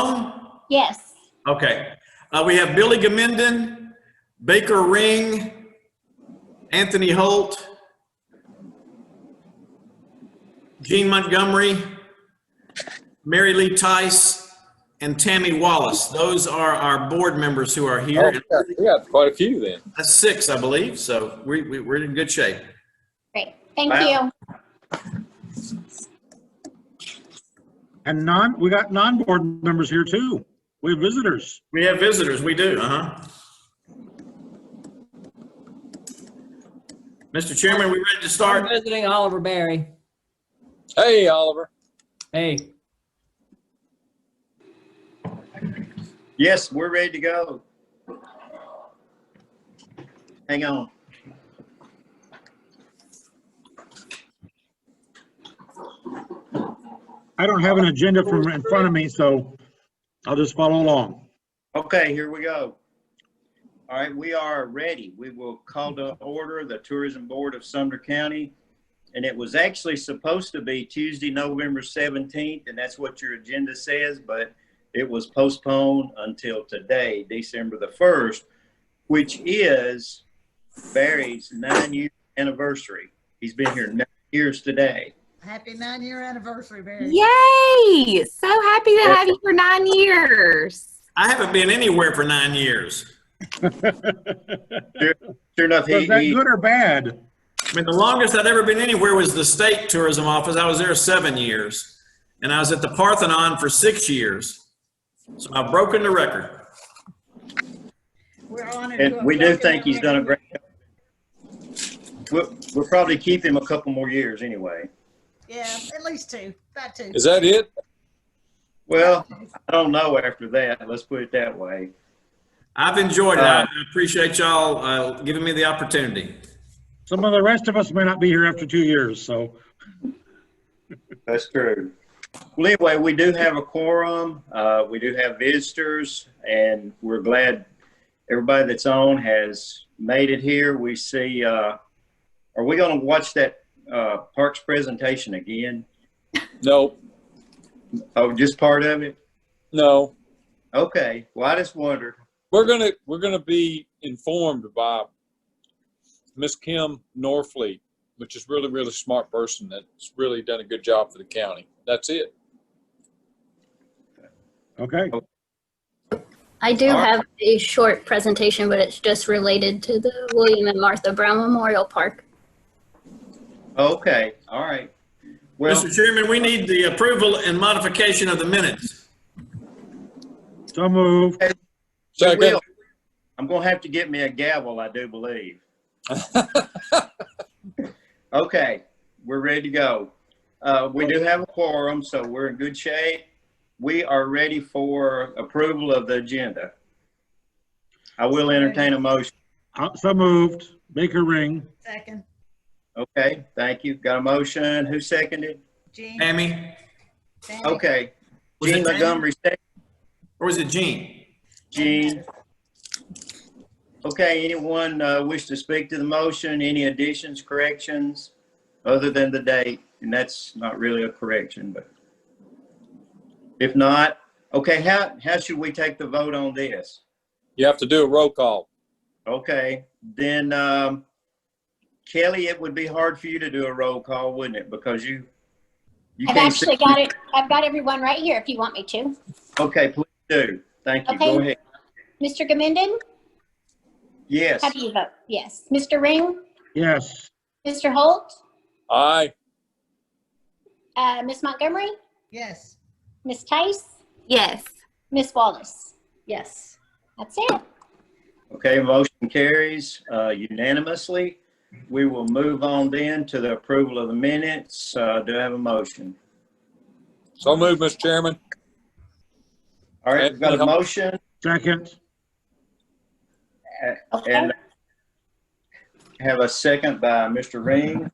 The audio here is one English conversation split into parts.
Sloan? Yes. Okay. We have Billy Gamenden, Baker Ring, Anthony Holt, Gene Montgomery, Mary Lee Tice, and Tammy Wallace. Those are our board members who are here. Oh, we got quite a few then. That's 6, I believe. So we're in good shape. Great. Thank you. And we got non-board members here too. We have visitors. We have visitors. We do. Mr. Chairman, we ready to start? I'm visiting Oliver Berry. Hey, Oliver. Hey. Yes, we're ready to go. Hang on. I don't have an agenda from in front of me, so I'll just follow along. Okay, here we go. All right, we are ready. We will call to order the Tourism Board of Sumner County. And it was actually supposed to be Tuesday, November 17th, and that's what your agenda says, but it was postponed until today, December the 1st, which is Barry's 9-year anniversary. He's been here 9 years today. Happy 9-year anniversary, Barry. Yay! So happy to have you for 9 years. I haven't been anywhere for 9 years. Sure enough, Was that good or bad? I mean, the longest I'd ever been anywhere was the state tourism office. I was there 7 years. And I was at the Parthenon for 6 years. So I've broken the record. We're honored. And we do think he's done a great job. We'll probably keep him a couple more years anyway. Yeah, at least 2. About 2. Is that it? Well, I don't know after that. Let's put it that way. I've enjoyed it. I appreciate y'all giving me the opportunity. Some of the rest of us may not be here after 2 years, so. That's true. Well, anyway, we do have a quorum. We do have visitors, and we're glad everybody that's on has made it here. We see, are we going to watch that Parks presentation again? No. Oh, just part of it? No. Okay. Well, I just wondered. We're gonna be informed by Miss Kim Norfleet, which is really, really smart person that's really done a good job for the county. That's it. Okay. I do have a short presentation, but it's just related to the William and Martha Brown Memorial Park. Okay. All right. Well, Mr. Chairman, we need the approval and modification of the minutes. So moved. Second. I'm going to have to get me a gavel, I do believe. Okay. We're ready to go. We do have a quorum, so we're in good shape. We are ready for approval of the agenda. I will entertain a motion. So moved. Baker Ring. Second. Okay, thank you. Got a motion. Who seconded? Gene. Tammy? Okay. Was Gene it Montgomery seconded. Or was it Gene? Gene. Okay, anyone wish to speak to the motion? Any additions, corrections, other than the date? And that's not really a correction, but if not, okay, how should we take the vote on this? You have to do a roll call. Okay, then Kelly, it would be hard for you to do a roll call, wouldn't it? Because you I've can't actually got it. I've got everyone right here if you want me to. Okay, please do. Thank you. Okay. Go ahead. Mr. Gamenden? Yes. How do you vote? Yes. Mr. Ring? Yes. Mr. Holt? Aye. Ms. Montgomery? Yes. Ms. Tice? Yes. Ms. Wallace? Yes. That's it. Okay, motion carries unanimously. We will move on then to the approval of the minutes. Do I have a motion? So moved, Mr. Chairman. All right, we've got a motion. Second. Okay. And have a second by Mr. Ring.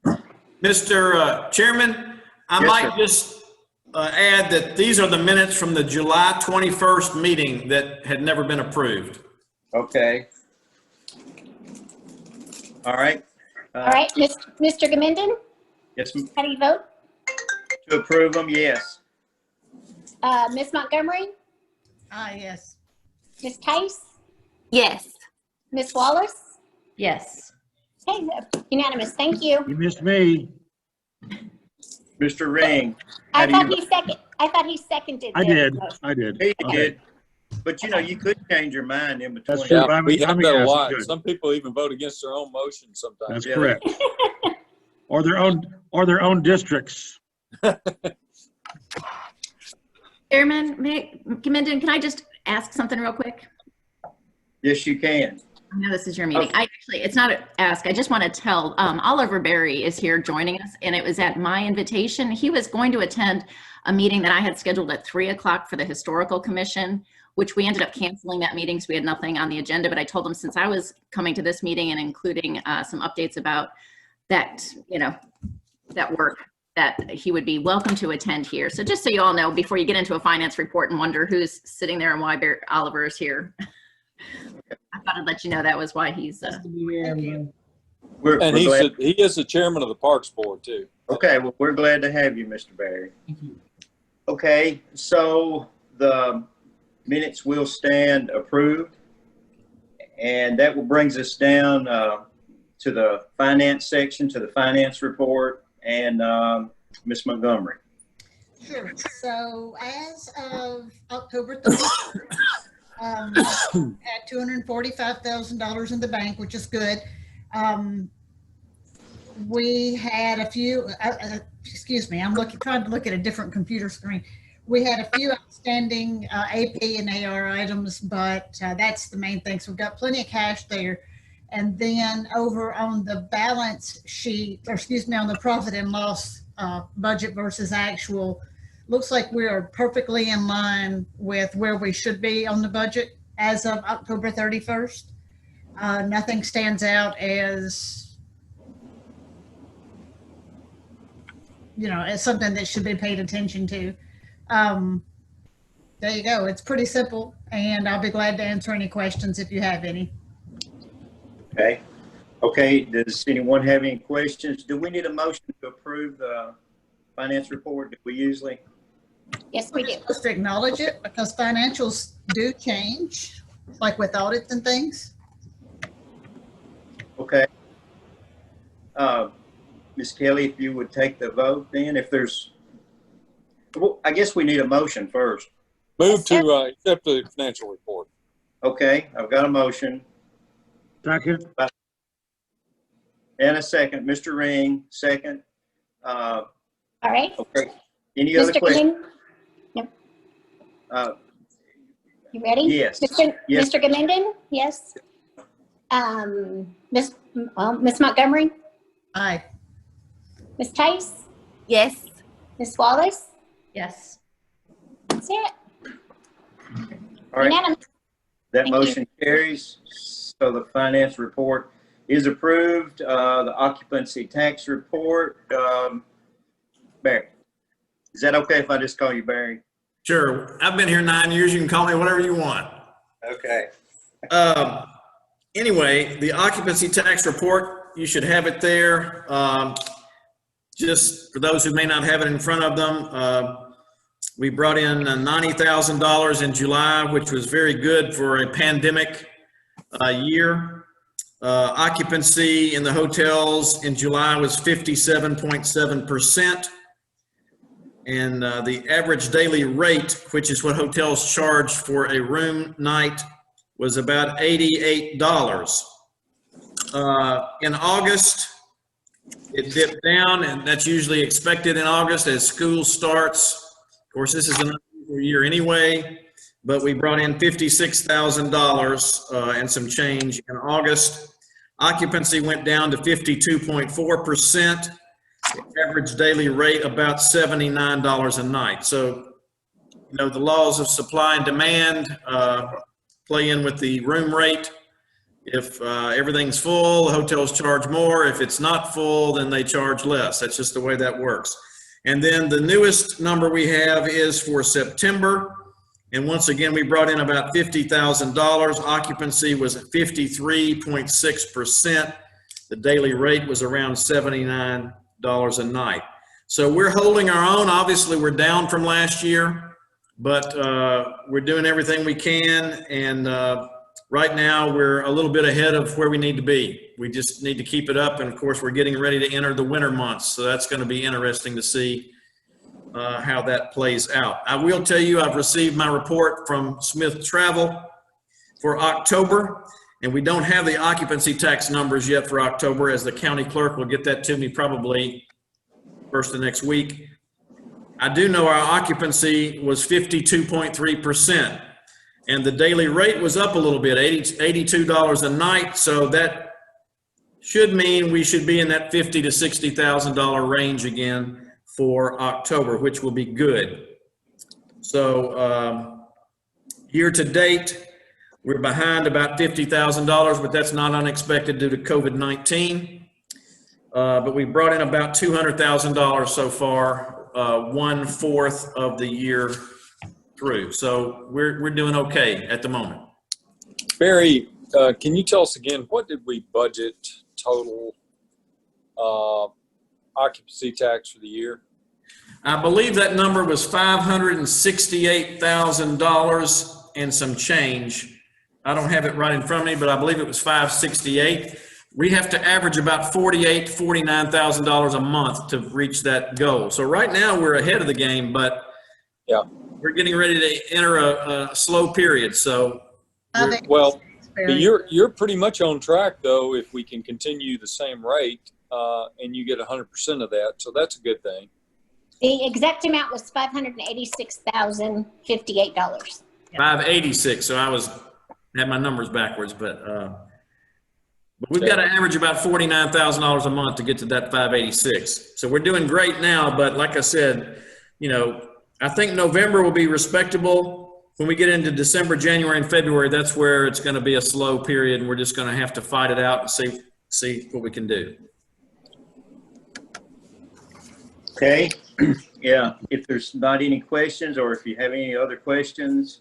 Mr. Chairman, I Yes, might sir. just add that these are the minutes from the July 21st meeting that had never been approved. Okay. All right. All right. Mr. Gamenden? Yes, How do you vote? to approve them, yes. Ms. Montgomery? Yes. Ms. Tice, Yes. Ms. Wallace. Yes. Okay, unanimous. Thank you. You missed me. Mr. Ring, how I do you thought he seconded. I the did. motion. I did. He Okay. did, but you know, you could change your mind in between. That's true. Yeah, But we have I'm a that a yes, lot. good. Some people even vote against their own motion sometimes. That's Yeah. correct. Or their own districts. Chairman, Commendon, can I just ask something real quick? Yes, you can. I know this is your meeting. It's not an ask. I just want to tell, Oliver Berry is here joining us, and it was at my invitation. He was going to attend a meeting that I had scheduled at 3 o'clock for the Historical Commission, which we ended up canceling that meeting, so we had nothing on the agenda. But I told him since I was coming to this meeting and including some updates about that, that work, that he would be welcome to attend here. So just so you all know, before you get into a finance report and wonder who's sitting there and why Oliver is here, I thought I'd let you know that was why he's. Nice to be here, everybody. We're glad. He is the chairman of the Parks Board too. Okay, well, we're glad to have you, Mr. Barry. Thank you. Okay, so the minutes will stand approved. And that will brings us down to the finance section, to the finance report, and Ms. Montgomery. Sure. So as of October 31st, had $245,000 in the bank, which is good. We had a few, excuse me, I'm trying to look at a different computer screen. We had a few outstanding AP and AR items, but that's the main thing. So we've got plenty of cash there. And then over on the balance sheet, or excuse me, on the profit and loss budget versus actual, looks like we are perfectly in line with where we should be on the budget as of October 31st. Nothing stands out as, as something that should be paid attention to. There you go. It's pretty simple, and I'll be glad to answer any questions if you have any. Okay. Okay, does anyone have any questions? Do we need a motion to approve the finance report? Do we usually? Yes, we do. Supposed to acknowledge it because financials do change, like with audits and things. Okay. Ms. Kelly, if you would take the vote then, if there's, well, I guess we need a motion first. Move to accept the financial report. Okay, I've got a motion Second. and a second. Mr. Ring, second. All right. Okay. Any other Mr. questions? Gamindon, you ready? Yes. Mr. Gamindon, yes. Ms. Montgomery, Aye. Ms. Tice, Yes. Ms. Wallace, Yes. that's it. All right. Unanimous. That Thank you. motion carries. So the finance report is approved. The occupancy tax report, Barry. Is that okay if I just call you Barry? Sure. I've been here 9 years. You can call me whatever you want. Okay. Anyway, the occupancy tax report, you should have it there. Just for those who may not have it in front of them, we brought in $90,000 in July, which was very good for a pandemic year. Occupancy in the hotels in July was 57.7%. And the average daily rate, which is what hotels charge for a room night, was about $88. In August, it dipped down, and that's usually expected in August as school starts. Of course, this is an unusual year anyway, but we brought in $56,000 and some change in August. Occupancy went down to 52.4%. Average daily rate about $79 a night. So, the laws of supply and demand play in with the room rate. If everything's full, the hotels charge more. If it's not full, then they charge less. That's just the way that works. And then the newest number we have is for September. And once again, we brought in about $50,000. Occupancy was at 53.6%. The daily rate was around $79 a night. So we're holding our own. Obviously, we're down from last year, but we're doing everything we can. And right now we're a little bit ahead of where we need to be. We just need to keep it up. And of course, we're getting ready to enter the winter months. So that's going to be interesting to see how that plays out. I will tell you, I've received my report from Smith Travel for October, and we don't have the occupancy tax numbers yet for October, as the county clerk will get that to me probably first of next week. I do know our occupancy was 52.3%, and the daily rate was up a little bit, $82 a night. So that should mean we should be in that $50,000 to $60,000 range again for October, which will be good. So year to date, we're behind about $50,000, but that's not unexpected due to COVID-19. But we brought in about $200,000 so far, 1/4 of the year through. So we're doing okay at the moment. Barry, can you tell us again, what did we budget total occupancy tax for the year? I believe that number was $568,000 and some change. I don't have it right in front of me, but I believe it was 568. We have to average about $48,000, $49,000 a month to reach that goal. So right now we're ahead of the game, but yeah, we're getting ready to enter a slow period. So well, you're pretty much on track though, if we can continue the same rate and you get 100% of that. So that's a good thing. The exact amount was $586,058. 586. So I had my numbers backwards, but we've got to average about $49,000 a month to get to that 586. So we're doing great now, but like I said, I think November will be respectable. When we get into December, January, and February, that's where it's going to be a slow period, and we're just going to have to fight it out and see what we can do. Okay. Yeah. If there's not any questions, or if you have any other questions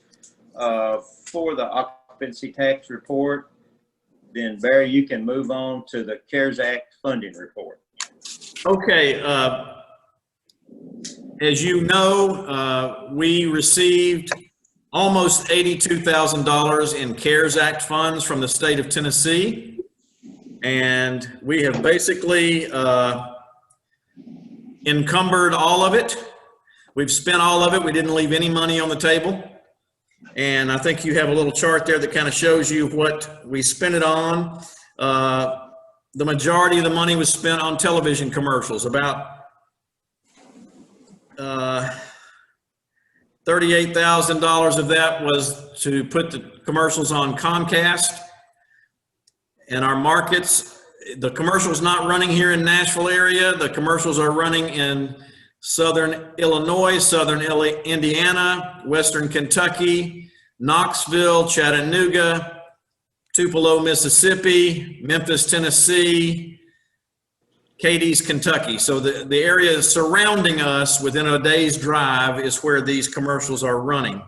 for the occupancy tax report, then Barry, you can move on to the CARES Act funding report. Okay. As you know, we received almost $82,000 in CARES Act funds from the state of Tennessee. And we have basically encumbered all of it. We've spent all of it. We didn't leave any money on the table. And I think you have a little chart there that kind of shows you what we spent it on. The majority of the money was spent on television commercials. About $38,000 of that was to put the commercials on Comcast. In our markets, the commercials not running here in Nashville area. The commercials are running in Southern Illinois, Southern Indiana, Western Kentucky, Knoxville, Chattanooga, Tupelo, Mississippi, Memphis, Tennessee, Cadiz, Kentucky. So the area surrounding us within a day's drive is where these commercials are running.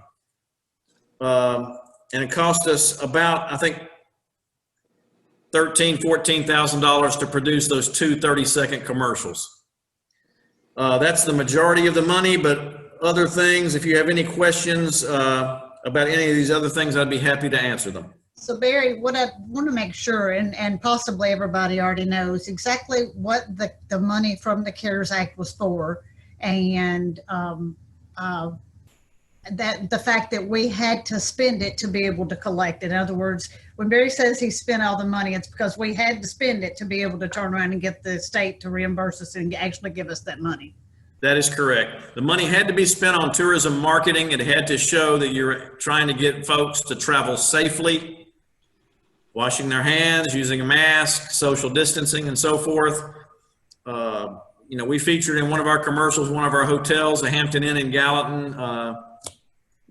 And it cost us about, I think, $13,000, $14,000 to produce those two 30-second commercials. That's the majority of the money, but other things, if you have any questions about any of these other things, I'd be happy to answer them. So Barry, what I want to make sure, and possibly everybody already knows exactly what the money from the CARES Act was for, and that the fact that we had to spend it to be able to collect it. In other words, when Barry says he spent all the money, it's because we had to spend it to be able to turn around and get the state to reimburse us and actually give us that money. That is correct. The money had to be spent on tourism marketing. It had to show that you're trying to get folks to travel safely, washing their hands, using a mask, social distancing, and so forth. We featured in one of our commercials, one of our hotels, the Hampton Inn in Gallatin,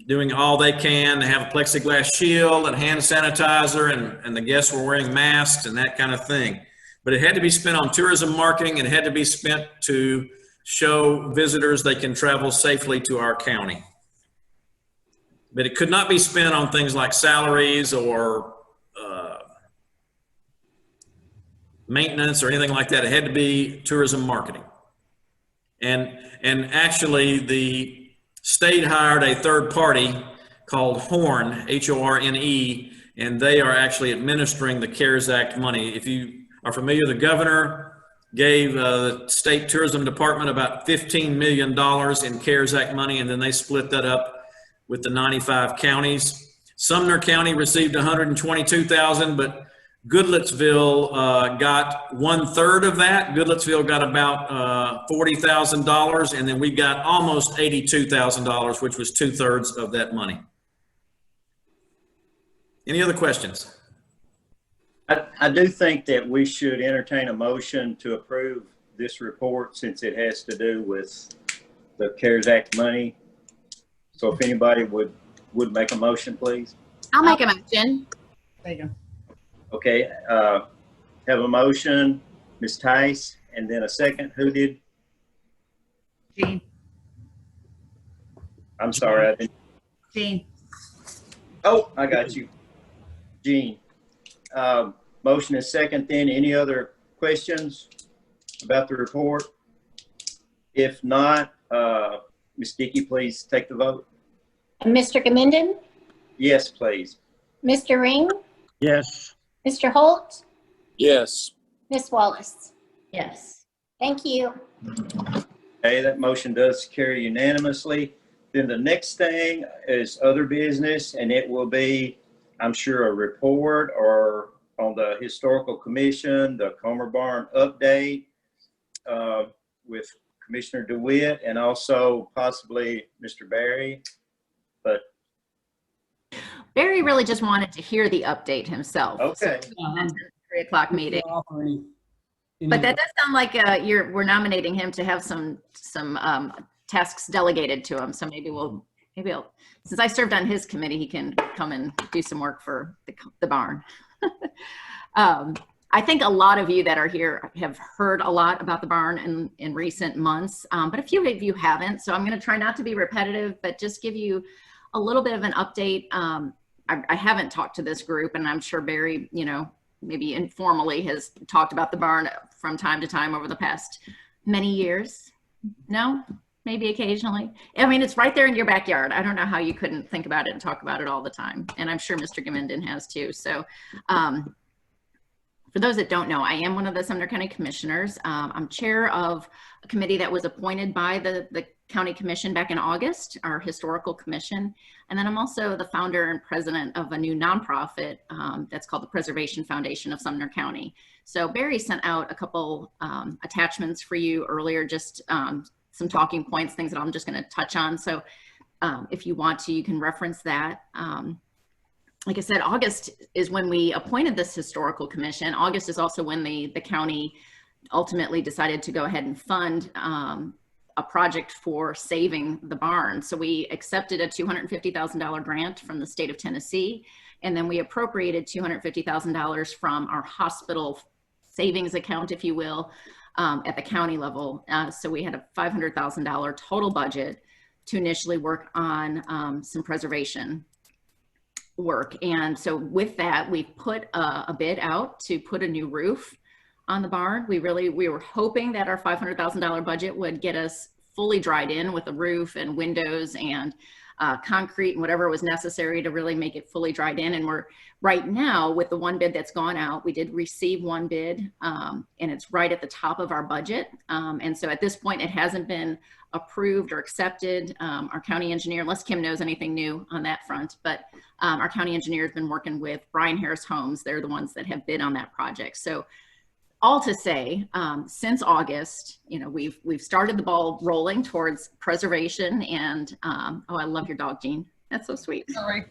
doing all they can. They have a plexiglass shield and hand sanitizer, and the guests were wearing masks and that kind of thing. But it had to be spent on tourism marketing. It had to be spent to show visitors they can travel safely to our county. But it could not be spent on things like salaries or maintenance or anything like that. It had to be tourism marketing. And actually the state hired a third party called Horn, Horne, and they are actually administering the CARES Act money. If you are familiar, the governor gave the state tourism department about $15 million in CARES Act money, and then they split that up with the 95 counties. Sumner County received $122,000, but Goodlettsville got 1/3 of that. Goodlettsville got about $40,000, and then we got almost $82,000, which was 2/3 of that money. Any other questions? I do think that we should entertain a motion to approve this report since it has to do with the CARES Act money. So if anybody would make a motion, please. I'll make a motion. There you go. Okay, have a motion, Ms. Tice, and then a second. Who did? Jean. I'm sorry, I didn't. Jean. Oh, I got you. Jean. Motion is second then. Any other questions about the report? If not, Ms. Dickey, please take the vote. Mr. Gamindon, Yes, please. Mr. Ring, Yes. Mr. Holt, Yes. Ms. Wallace. Yes. Thank you. Okay, that motion does carry unanimously. Then the next thing is other business, and it will be, I'm sure, a report or on the Historical Commission, the Comer Barn update with Commissioner DeWitt and also possibly Mr. Barry. But Barry really just wanted to hear the update himself. okay, So that's the 3 o'clock meeting. Offer any- But that does sound like we're nominating him to have some tasks delegated to him. So maybe I'll, since I served on his committee, he can come and do some work for the barn. I think a lot of you that are here have heard a lot about the barn in recent months, but a few of you haven't. So I'm going to try not to be repetitive, but just give you a little bit of an update. I haven't talked to this group, and I'm sure Barry, maybe informally has talked about the barn from time to time over the past many years. No, maybe occasionally. I mean, it's right there in your backyard. I don't know how you couldn't think about it and talk about it all the time. And I'm sure Mr. Gamindon has too. So for those that don't know, I am one of the Sumner County Commissioners. I'm chair of a committee that was appointed by the County Commission back in August, our Historical Commission. And then I'm also the founder and president of a new nonprofit that's called the Preservation Foundation of Sumner County. So Barry sent out a couple attachments for you earlier, just some talking points, things that I'm just going to touch on. So if you want to, you can reference that. Like I said, August is when we appointed this Historical Commission. August is also when the county ultimately decided to go ahead and fund a project for saving the barn. So we accepted a $250,000 grant from the state of Tennessee, and then we appropriated $250,000 from our hospital savings account, if you will, at the county level. So we had a $500,000 total budget to initially work on some preservation work. And so with that, we put a bid out to put a new roof on the barn. We were hoping that our $500,000 budget would get us fully dried in with a roof and windows and concrete and whatever was necessary to really make it fully dried in. And we're right now with the one bid that's gone out, we did receive one bid and it's right at the top of our budget. And so at this point, it hasn't been approved or accepted. Our county engineer, unless Kim knows anything new on that front, but our county engineer has been working with Brian Harris Homes. They're the ones that have bid on that project. So all to say, since August, we've started the ball rolling towards preservation and, oh, I love your dog, Jean. That's so sweet. Sorry.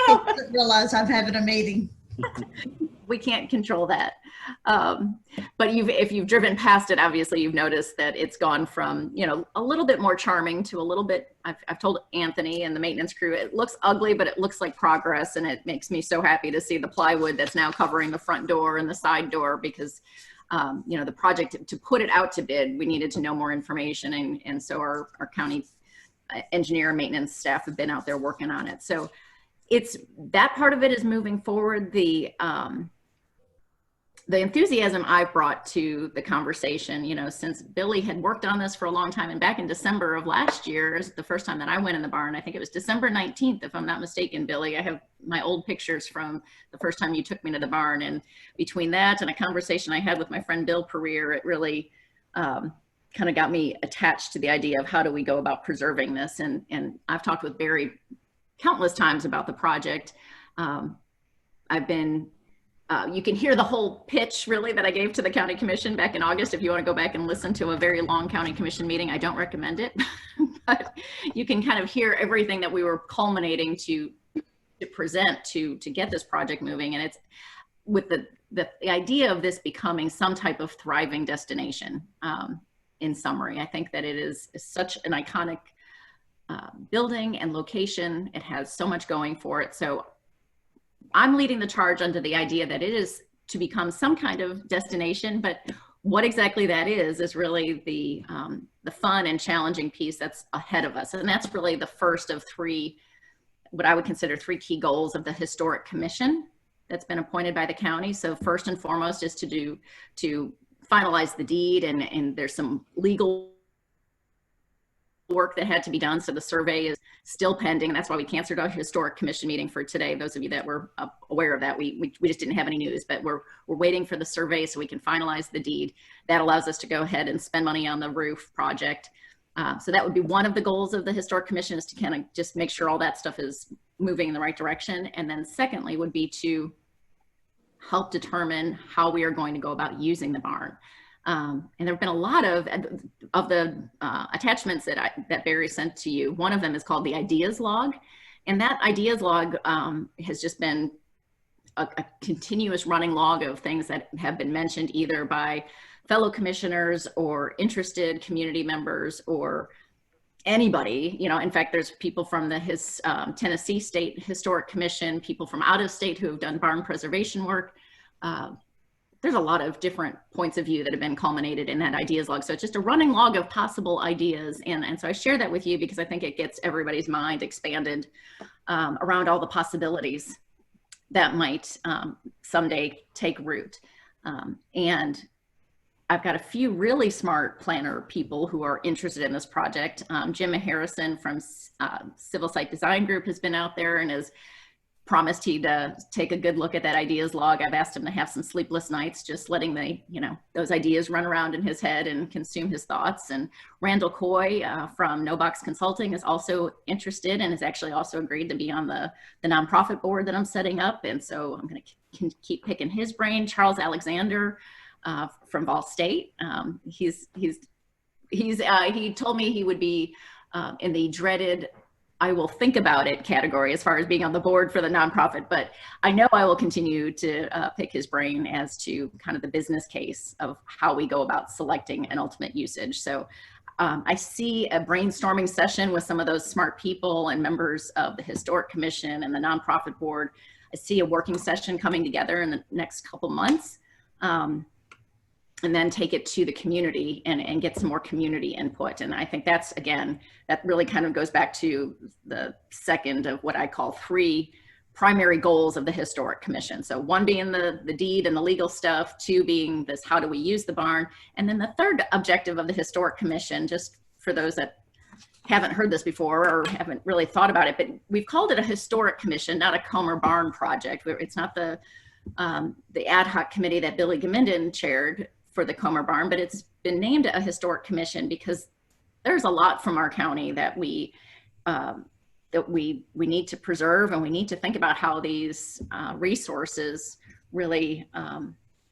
No. I didn't realize I'm having a meeting. We can't control that. But if you've driven past it, obviously you've noticed that it's gone from, a little bit more charming to a little bit, I've told Anthony and the maintenance crew, it looks ugly, but it looks like progress. And it makes me so happy to see the plywood that's now covering the front door and the side door because, the project, to put it out to bid, we needed to know more information. And so our county engineer and maintenance staff have been out there working on it. So the enthusiasm I've brought to the conversation, you know, since Billy had worked on this for a long time, and back in December of last year is the first time that I went in the barn. I think it was December 19th, if I'm not mistaken, Billy. I have my old pictures from the first time you took me to the barn. And between that and a conversation I had with my friend Bill Pereira, it really kind of got me attached to the idea of how do we go about preserving this. And I've talked with Barry countless times about the project. I've been you can hear the whole pitch really that I gave to the county commission back in August. If you want to go back and listen to a very long county commission meeting, I don't recommend it, but you can kind of hear everything that we were culminating to present to get this project moving. And it's with the idea of this becoming some type of thriving destination. In summary, I think that it is such an iconic building and location. It has so much going for it. So I'm leading the charge under the idea that it is to become some kind of destination, but what exactly that is really the fun and challenging piece that's ahead of us. And that's really the first of three, what I would consider three key goals of the Historic Commission that's been appointed by the county. So first and foremost is to finalize the deed, and there's some legal work that had to be done. So the survey is still pending. That's why we canceled our Historic Commission meeting for today. Those of you that were aware of that, we just didn't have any news, but we're waiting for the survey so we can finalize the deed. That allows us to go ahead and spend money on the roof project. So that would be one of the goals of the Historic Commission, is to kind of just make sure all that stuff is moving in the right direction. And then secondly would be to help determine how we are going to go about using the barn. And there have been a lot of the attachments that Barry sent to you. One of them is called the ideas log. And that ideas log has just been a continuous running log of things that have been mentioned either by fellow commissioners or interested community members or anybody. You know, in fact, there's people from the Tennessee State Historic Commission, people from out of state who have done barn preservation work. There's a lot of different points of view that have been culminated in that ideas log. So it's just a running log of possible ideas. And so I share that with you because I think it gets everybody's mind expanded around all the possibilities that might someday take root. And I've got a few really smart planner people who are interested in this project. Jim Harrison from Civil Site Design Group has been out there and has promised he'd take a good look at that ideas log. I've asked him to have some sleepless nights, just letting those ideas run around in his head and consume his thoughts. And Randall Coy from No Box Consulting is also interested and has actually also agreed to be on the nonprofit board that I'm setting up. And so I'm going to keep picking his brain. Charles Alexander from Ball State. He told me he would be in the dreaded I will think about it category as far as being on the board for the nonprofit, but I know I will continue to pick his brain as to kind of the business case of how we go about selecting an ultimate usage. So I see a brainstorming session with some of those smart people and members of the Historic Commission and the nonprofit board. I see a working session coming together in the next couple months. And then take it to the community and get some more community input. And I think that's, again, that really kind of goes back to the second of what I call three primary goals of the Historic Commission. So one being the deed and the legal stuff, two being this, how do we use the barn? And then the third objective of the Historic Commission, just for those that haven't heard this before or haven't really thought about it, but we've called it a Historic Commission, not a Comer Barn project. It's not the ad hoc committee that Billy Gaminden chaired for the Comer Barn, but it's been named a Historic Commission because there's a lot from our county that we need to preserve, and we need to think about how these resources really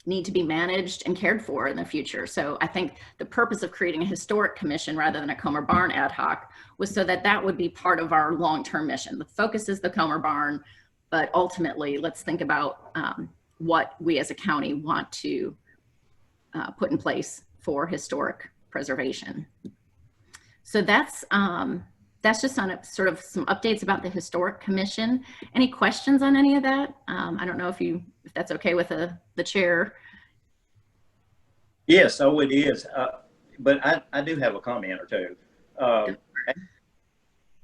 need to be managed and cared for in the future. So I think the purpose of creating a Historic Commission rather than a Comer Barn ad hoc was so that would be part of our long-term mission. The focus is the Comer Barn, but ultimately let's think about what we as a county want to put in place for historic preservation. So that's just on sort of some updates about the Historic Commission. Any questions on any of that? I don't know if that's okay with the chair. Yes, oh, it is. But I do have a comment or two.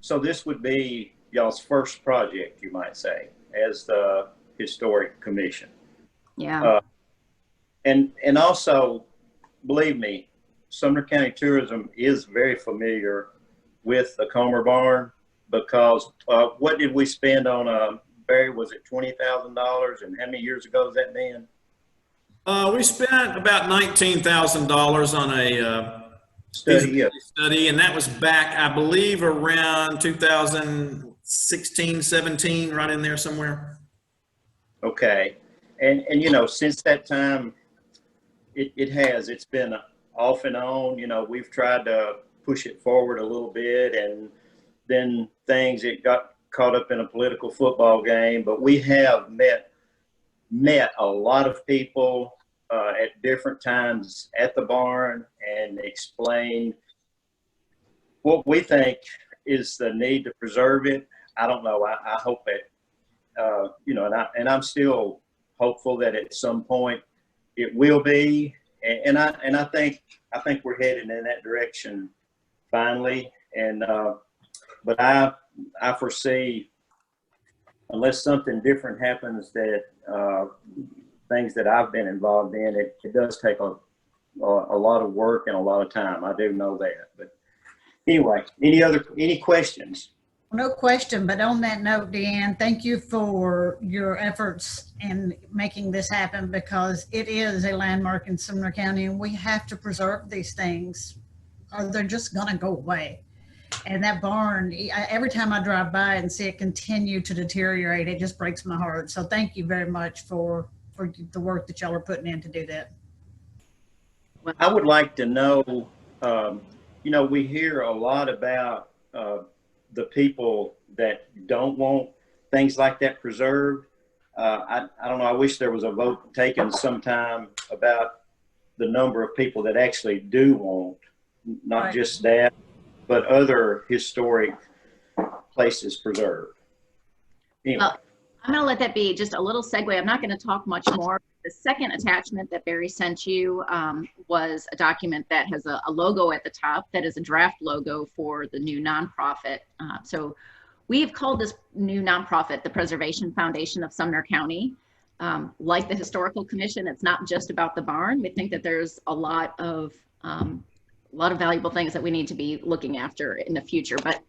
So this would be y'all's first project, you might say, as the Historic Commission. Yeah. And also, believe me, Sumner County Tourism is very familiar with the Comer Barn because what did we spend on Barry? Was it $20,000? And how many years ago has that been? We spent about $19,000 on a Study, yeah. study, and that was back, I believe, around 2016, 17, right in there somewhere. Okay. And you know, since that time, it's been off and on. You know, we've tried to push it forward a little bit, and then it got caught up in a political football game. But we have met a lot of people at different times at the barn and explained what we think is the need to preserve it. I don't know. I hope that you know, and I'm still hopeful that at some point it will be. And I think we're headed in that direction finally. And but I foresee, unless something different happens, that things that I've been involved in, it does take a lot of work and a lot of time. I do know that. But anyway, any questions? No question, but on that note, Deanne, thank you for your efforts in making this happen because it is a landmark in Sumner County and we have to preserve these things or they're just gonna go away. And that barn, every time I drive by and see it continue to deteriorate, it just breaks my heart. So thank you very much for the work that y'all are putting in to do that. I would like to know, you know, we hear a lot about the people that don't want things like that preserved. I don't know. I wish there was a vote taken sometime about the number of people that actually do want, not Right. just that, but other historic places preserved. Anyway. Well, I'm going to let that be just a little segue. I'm not going to talk much more. The second attachment that Barry sent you was a document that has a logo at the top that is a draft logo for the new nonprofit. So we have called this new nonprofit the Preservation Foundation of Sumner County. Like the Historical Commission, it's not just about the barn. We think that there's a lot of valuable things that we need to be looking after in the future. But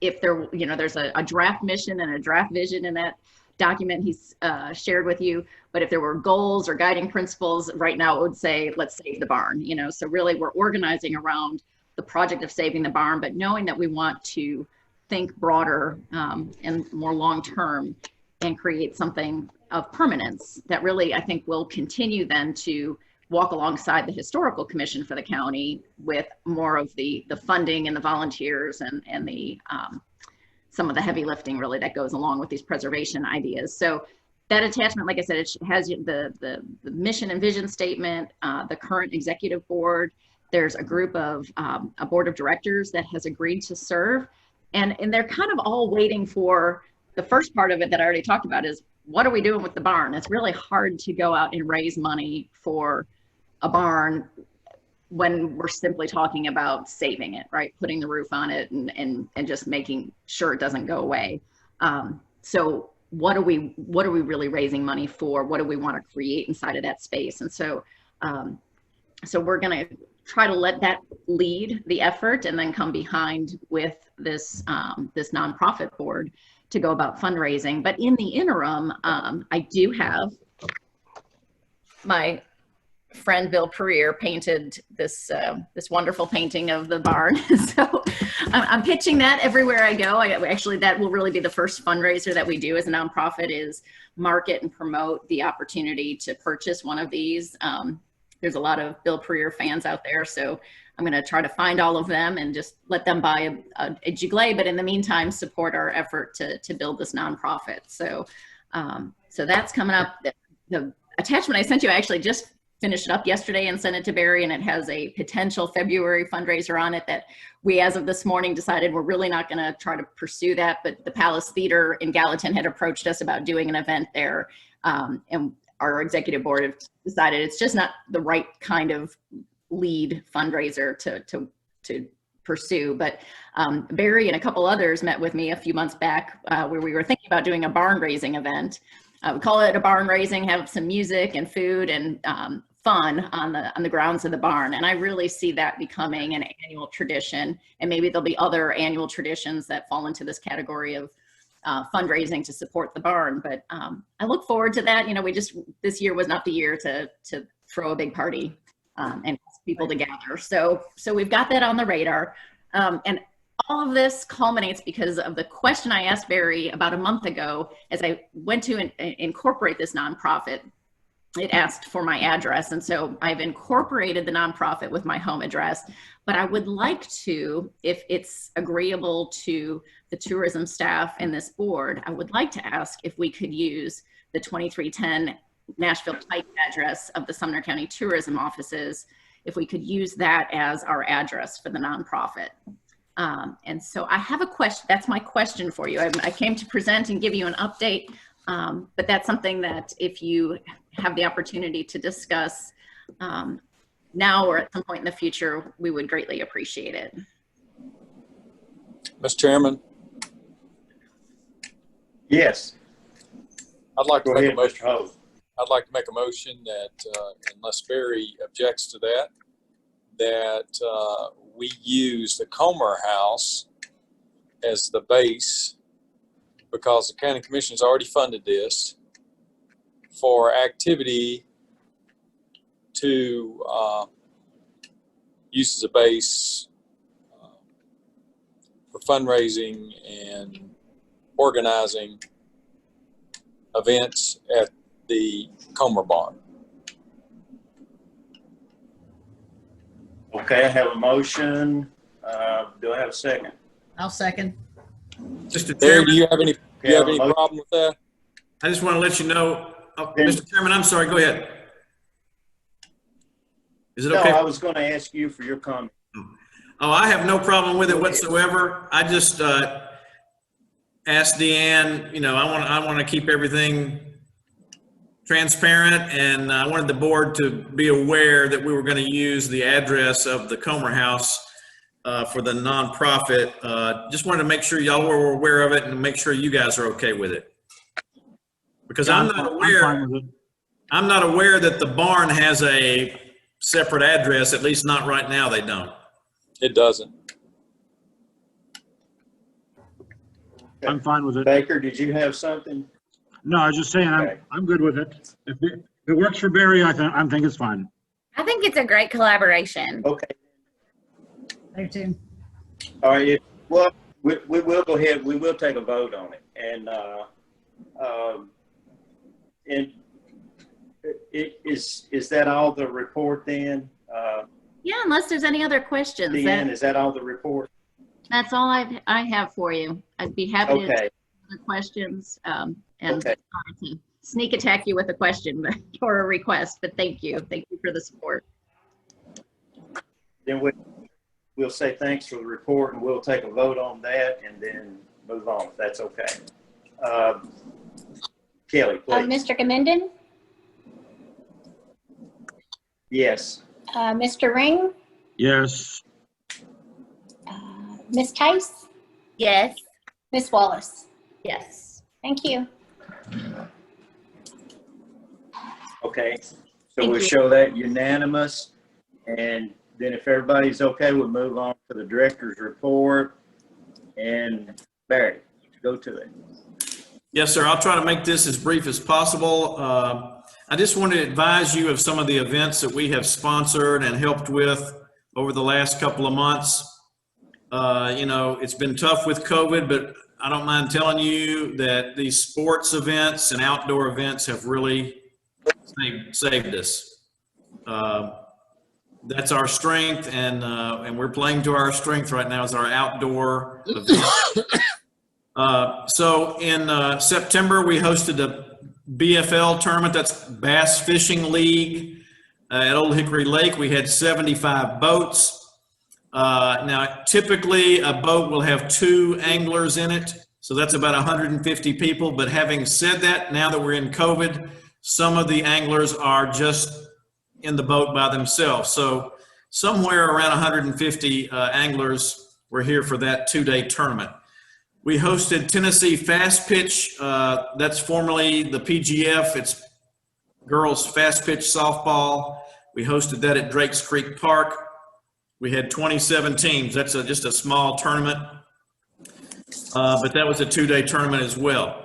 if there, you know, there's a draft mission and a draft vision in that document he's shared with you, but if there were goals or guiding principles right now, it would say, let's save the barn, you know. So really we're organizing around the project of saving the barn, but knowing that we want to think broader and more long-term and create something of permanence that really I think will continue then to walk alongside the Historical Commission for the county with more of the funding and the volunteers and the some of the heavy lifting really that goes along with these preservation ideas. So that attachment, like I said, it has the mission and vision statement, the current executive board. There's a group of a board of directors that has agreed to serve. And they're kind of all waiting for the first part of it that I already talked about is what are we doing with the barn? It's really hard to go out and raise money for a barn when we're simply talking about saving it, right? Putting the roof on it and just making sure it doesn't go away. So what are we really raising money for? What do we want to create inside of that space? And so, so we're going to try to let that lead the effort and then come behind with this, this nonprofit board to go about fundraising. But in the interim, I do have my friend Bill Pereira painted this this wonderful painting of the barn. So I'm pitching that everywhere I go. Actually, that will really be the first fundraiser that we do as a nonprofit is market and promote the opportunity to purchase one of these. There's a lot of Bill Pereira fans out there, so I'm going to try to find all of them and just let them buy a giglé, but in the meantime, support our effort to build this nonprofit. So, so that's coming up. The attachment I sent you, I actually just finished it up yesterday and sent it to Barry, and it has a potential February fundraiser on it that we, as of this morning, decided we're really not going to try to pursue that, but the Palace Theater in Gallatin had approached us about doing an event there, and our executive board have decided it's just not the right kind of lead fundraiser to pursue. But Barry and a couple others met with me a few months back where we were thinking about doing a barn raising event. We call it a barn raising, have some music and food and fun on the grounds of the barn. And I really see that becoming an annual tradition. And maybe there'll be other annual traditions that fall into this category of fundraising to support the barn. But I look forward to that. You know, this year was not the year to throw a big party and ask people to gather. So we've got that on the radar. And all of this culminates because of the question I asked Barry about a month ago as I went to incorporate this nonprofit. It asked for my address. And so I've incorporated the nonprofit with my home address, but I would like to, if it's agreeable to the tourism staff and this board, I would like to ask if we could use the 2310 Nashville Pike address of the Sumner County Tourism Offices, if we could use that as our address for the nonprofit. And so I have a question. That's my question for you. I came to present and give you an update, but that's something that if you have the opportunity to discuss now or at some point in the future, we would greatly appreciate it. Mr. Chairman, Yes. I'd like to Go make ahead, a motion. Mr. Holt. I'd like to make a motion that, unless Barry objects to that, we use the Comer House as the base, because the County Commission's already funded this for activity to use as a base for fundraising and organizing events at the Comer Barn. Okay, I have a motion. Do I have a second? I'll second. Mr. Barry, do Chairman, you have any problem with that? I just want to let you know, Mr. Chairman, I'm sorry, go ahead. Is it No, okay? I was going to ask you for your comment. Oh, I have no problem with it whatsoever. I just asked Deanne, you know, I want to keep everything transparent, and I wanted the board to be aware that we were going to use the address of the Comer House for the nonprofit. Just wanted to make sure y'all were aware of it and make sure you guys are okay with it. Because I'm not aware that the barn has a separate address, at least not right now, they don't. It doesn't. I'm fine with it. Baker, did you have something? No, I was just saying, Okay. I'm good with it. If it works for Barry, I think it's fine. I think it's a great collaboration. Okay. There too. All right. Well, we will go ahead. We will take a vote on it. And is that all the report then? Yeah, unless there's any other questions. Deanne, is that all the report? That's all I have for you. I'd be happy to Okay. take other questions and Okay. sorry to sneak attack you with a question or a request, but thank you. Thank you for the support. Then we'll say thanks for the report, and we'll take a vote on that and then move on, if that's okay. Kelly, please. Mr. Gamindon, Yes. Mr. Ring, Yes. Ms. Tice, Yes. Ms. Wallace. Yes. Thank you. Okay. So Thank we'll you. show that unanimous. And then if everybody's okay, we'll move on to the director's report. And Barry, go to it. Yes, sir. I'll try to make this as brief as possible. I just want to advise you of some of the events that we have sponsored and helped with over the last couple of months. You know, it's been tough with COVID, but I don't mind telling you that these sports events and outdoor events have really saved us. That's our strength, and we're playing to our strength right now as our outdoor events. So in September, we hosted a BFL tournament, that's Bass Fishing League at Old Hickory Lake. We had 75 boats. Now, typically a boat will have 2 anglers in it, so that's about 150 people. But having said that, now that we're in COVID, some of the anglers are just in the boat by themselves. So somewhere around 150 anglers were here for that 2-day tournament. We hosted Tennessee Fast Pitch. That's formerly the PGF. It's girls fast pitch softball. We hosted that at Drakes Creek Park. We had 27 teams. That's just a small tournament, but that was a 2-day tournament as well.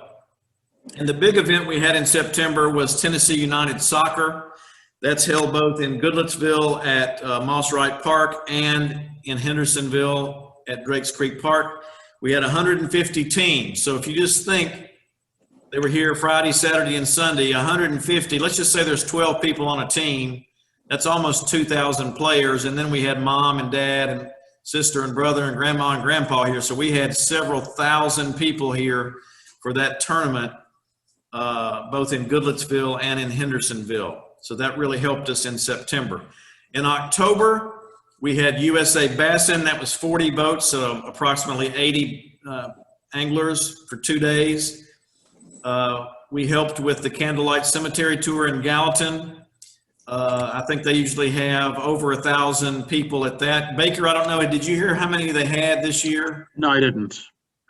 And the big event we had in September was Tennessee United Soccer. That's held both in Goodlettsville at Moss Wright Park and in Hendersonville at Drakes Creek Park. We had 150 teams. So if you just think they were here Friday, Saturday, and Sunday, 150, let's just say there's 12 people on a team. That's almost 2,000 players. And then we had mom and dad and sister and brother and grandma and grandpa here. So we had several thousand people here for that tournament, both in Goodlettsville and in Hendersonville. So that really helped us in September. In October, we had USA Bassin. That was 40 boats, so approximately 80 anglers for 2 days. We helped with the Candlelight Cemetery Tour in Gallatin. I think they usually have over 1,000 people at that. Baker, I don't know, did you hear how many they had this year? No, I didn't.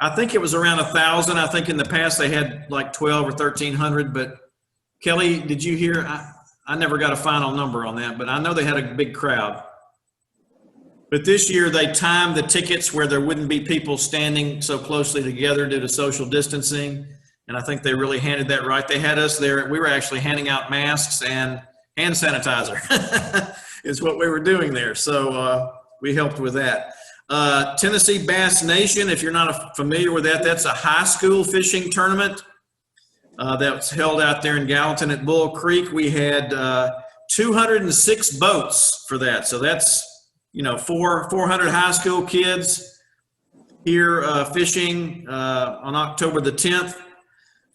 I think it was around 1,000. I think in the past they had like 12 or 1,300, but Kelly, did you hear? I never got a final number on that, but I know they had a big crowd. But this year they timed the tickets where there wouldn't be people standing so closely together due to social distancing. And I think they really handled that right. They had us there. We were actually handing out masks and hand sanitizer is what we were doing there. So we helped with that. Tennessee Bass Nation, if you're not familiar with that, that's a high school fishing tournament that's held out there in Gallatin at Bull Creek. We had 206 boats for that. So that's, 400 high school kids here fishing on October the 10th.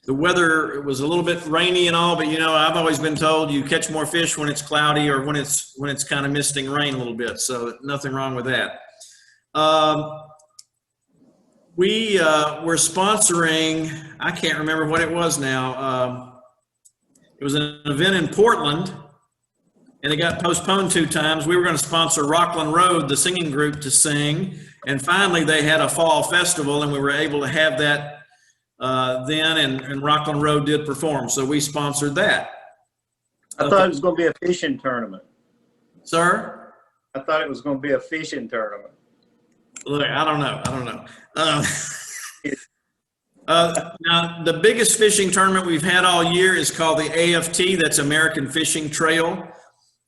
The weather was a little bit rainy and all, but I've always been told you catch more fish when it's cloudy or when it's kind of misting rain a little bit. So nothing wrong with that. We were sponsoring, I can't remember what it was now. It was an event in Portland and it got postponed 2 times. We were going to sponsor Rockland Road, the singing group, to sing. And finally they had a fall festival and we were able to have that then, and Rockland Road did perform. So we sponsored that. I thought it was going to be a fishing tournament. Sir? I thought it was going to be a fishing tournament. Look, I don't know. Now, the biggest fishing tournament we've had all year is called the AFT. That's American Fishing Trail.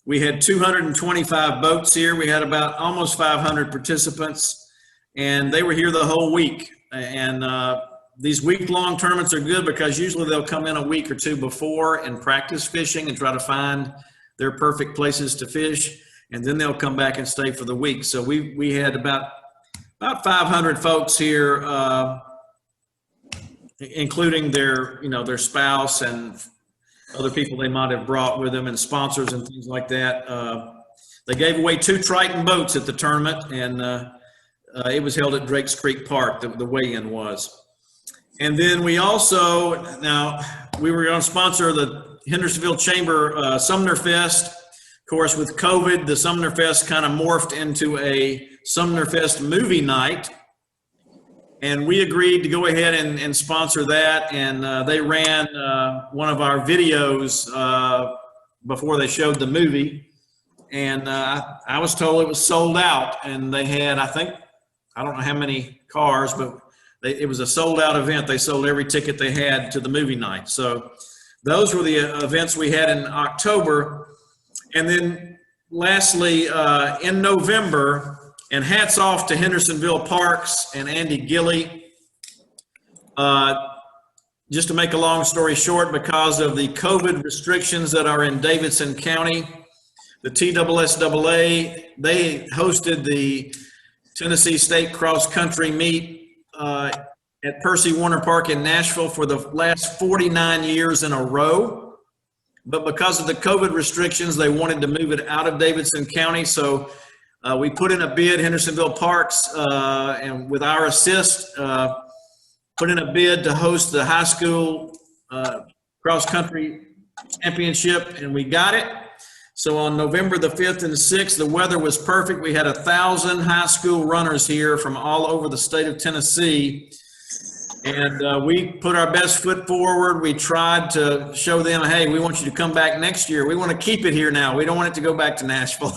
We had 225 boats here. We had about almost 500 participants, and they were here the whole week. And these week-long tournaments are good because usually they'll come in a week or 2 before and practice fishing and try to find their perfect places to fish, and then they'll come back and stay for the week. So we had about 500 folks here, including their spouse and other people they might have brought with them and sponsors and things like that. They gave away 2 Triton boats at the tournament, and it was held at Drakes Creek Park, the weigh-in was. And then we also, we were going to sponsor the Hendersonville Chamber Sumner Fest. Of course, with COVID, the Sumner Fest kind of morphed into a Sumner Fest movie night. And we agreed to go ahead and sponsor that. And they ran one of our videos before they showed the movie. And I was told it was sold out. And they had, I don't know how many cars, but it was a sold out event. They sold every ticket they had to the movie night. So those were the events we had in October. And then lastly, in November, and hats off to Hendersonville Parks and Andy Gilley. Just to make a long story short, because of the COVID restrictions that are in Davidson County, the TSSAA, they hosted the Tennessee State Cross Country Meet at Percy Warner Park in Nashville for the last 49 years in a row. But because of the COVID restrictions, they wanted to move it out of Davidson County. So we put in a bid, Hendersonville Parks, and with our assist, put in a bid to host the high school cross-country championship, and we got it. So on November the 5th and the 6th, the weather was perfect. We had 1,000 high school runners here from all over the state of Tennessee. And we put our best foot forward. We tried to show them, hey, we want you to come back next year. We want to keep it here now. We don't want it to go back to Nashville.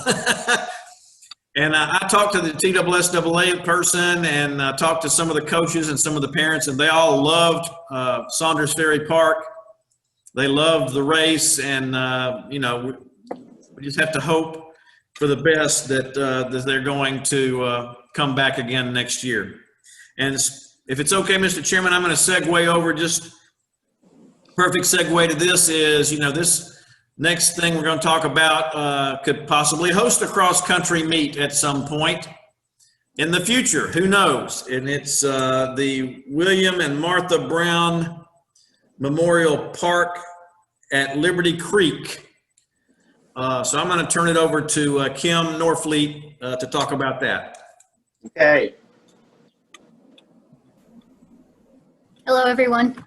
And I talked to the TSSAA person and talked to some of the coaches and some of the parents, and they all loved Saunders Ferry Park. They loved the race, and we just have to hope for the best that they're going to come back again next year. And if it's okay, Mr. Chairman, I'm going to segue over. Just perfect segue to this is, this next thing we're going to talk about could possibly host a cross-country meet at some point in the future. Who knows? And it's the William and Martha Brown Memorial Park at Liberty Creek. So I'm going to turn it over to Kim Norfleet to talk about that. Okay. Hello, everyone.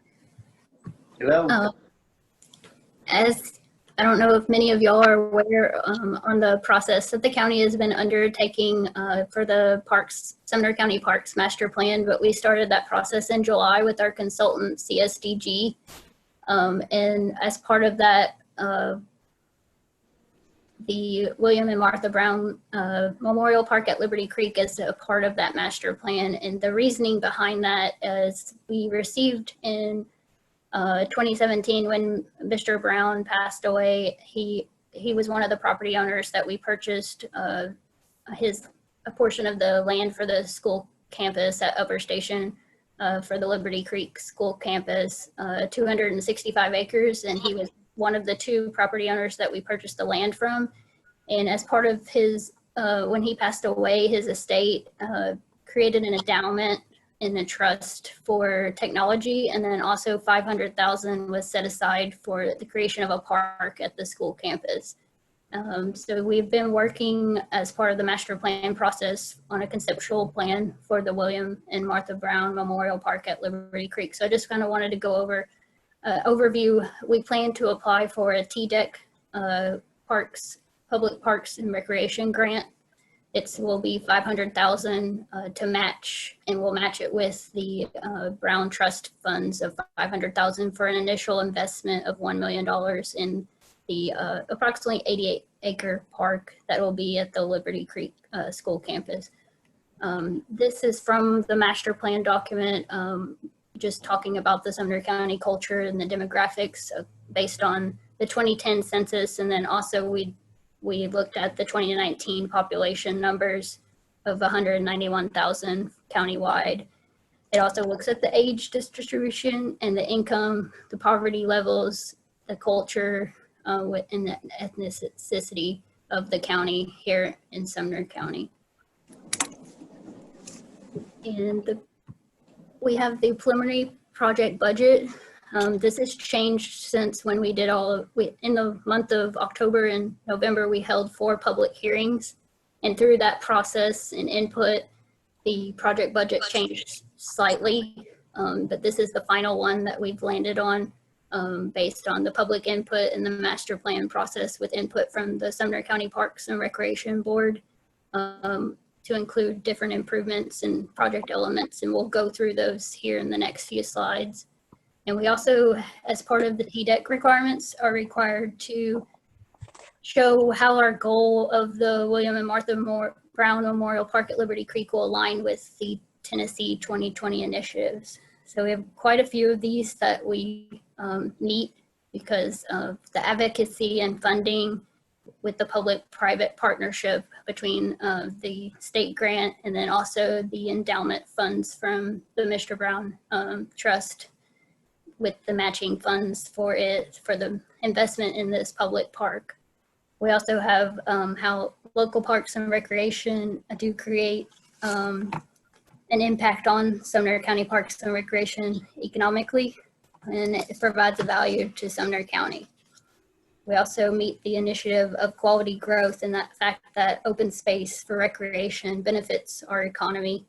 Hello. As I don't know if many of y'all are aware on the process that the county has been undertaking for the parks, Sumner County Parks Master Plan, but we started that process in July with our consultant CSDG. And as part of that, the William and Martha Brown Memorial Park at Liberty Creek is a part of that master plan. And the reasoning behind that is we received in 2017 when Mr. Brown passed away, he was one of the property owners that we purchased a portion of the land for the school campus at Upper Station for the Liberty Creek School Campus, 265 acres, and he was one of the two property owners that we purchased the land from. And as part of his, when he passed away, his estate created an endowment in a trust for technology, and then also $500,000 was set aside for the creation of a park at the school campus. So we've been working as part of the master plan process on a conceptual plan for the William and Martha Brown Memorial Park at Liberty Creek. So I just kind of wanted to go over overview. We plan to apply for a TDEC Public Parks and Recreation grant. It will be $500,000 to match, and we'll match it with the Brown Trust funds of $500,000 for an initial investment of $1 million in the approximately 88-acre park that will be at the Liberty Creek school campus. This is from the master plan document, just talking about the Sumner County culture and the demographics based on the 2010 census, and then also we looked at the 2019 population numbers of 191,000 countywide. It also looks at the age distribution and the income, the poverty levels, the culture, and the ethnicity of the county here in Sumner County. And we have the preliminary project budget. This has changed since when we did in the month of October and November, we held 4 public hearings. And through that process and input, the project budget changed slightly. But this is the final one that we've landed on based on the public input and the master plan process with input from the Sumner County Parks and Recreation Board to include different improvements and project elements. And we'll go through those here in the next few slides. And we also, as part of the TDEC requirements, are required to show how our goal of the William and Martha Brown Memorial Park at Liberty Creek will align with the Tennessee 2020 initiatives. So we have quite a few of these that we meet because of the advocacy and funding with the public-private partnership between the state grant and then also the endowment funds from the Mr. Brown Trust, with the matching funds for the investment in this public park. We also have how local parks and recreation do create an impact on Sumner County Parks and Recreation economically, and it provides a value to Sumner County. We also meet the initiative of quality growth and that fact that open space for recreation benefits our economy.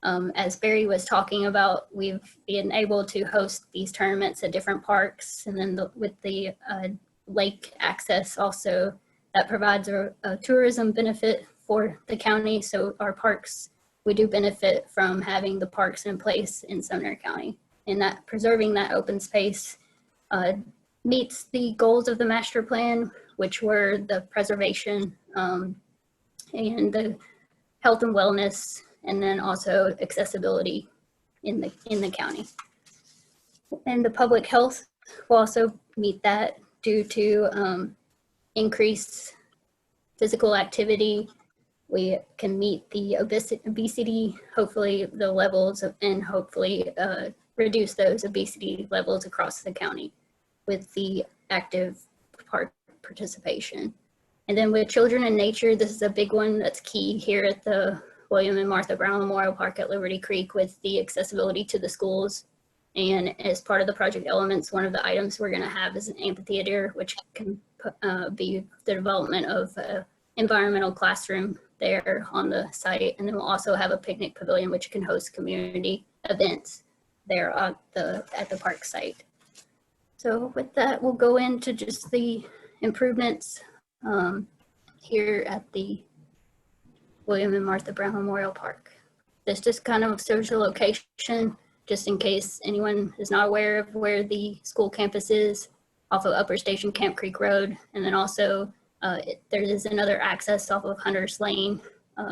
As Barry was talking about, we've been able to host these tournaments at different parks, and then with the lake access also, that provides a tourism benefit for the county. So our parks, we do benefit from having the parks in place in Sumner County. and that preserving that open space meets the goals of the master plan, which were the preservation and the health and wellness, and then also accessibility in the county. And the public health will also meet that due to increased physical activity. We can meet the obesity, hopefully the levels and hopefully reduce those obesity levels across the county with the active park participation. And then with children and nature, this is a big one that's key here at the William and Martha Brown Memorial Park at Liberty Creek with the accessibility to the schools. And as part of the project elements, one of the items we're going to have is an amphitheater, which can be the development of an environmental classroom there on the site. And then we'll also have a picnic pavilion, which can host community events there at the park site. So with that, we'll go into just the improvements here at the William and Martha Brown Memorial Park. This just kind of shows the location, just in case anyone is not aware of where the school campus is, off of Upper Station Camp Creek Road. And then also there is another access off of Hunter's Lane